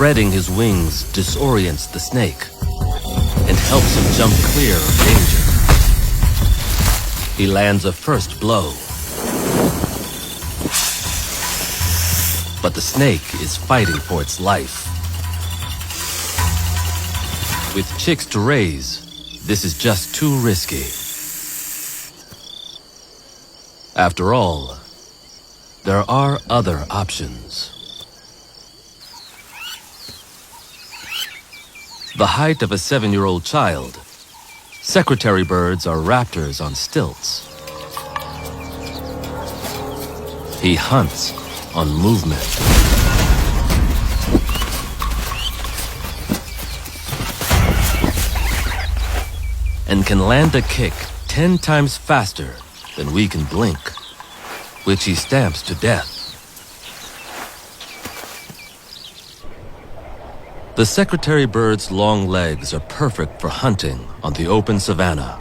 Spreading his wings disorients the snake and helps him jump clear of danger. He lands a first blow. But the snake is fighting for its life. With chicks to raise, this is just too risky. After all, there are other options. The height of a 7-year-old child, secretary birds are raptors on stilts. He hunts on movement. And can land a kick 10 times faster than we can blink, which he stamps to death. The secretary bird's long legs are perfect for hunting on the open savanna.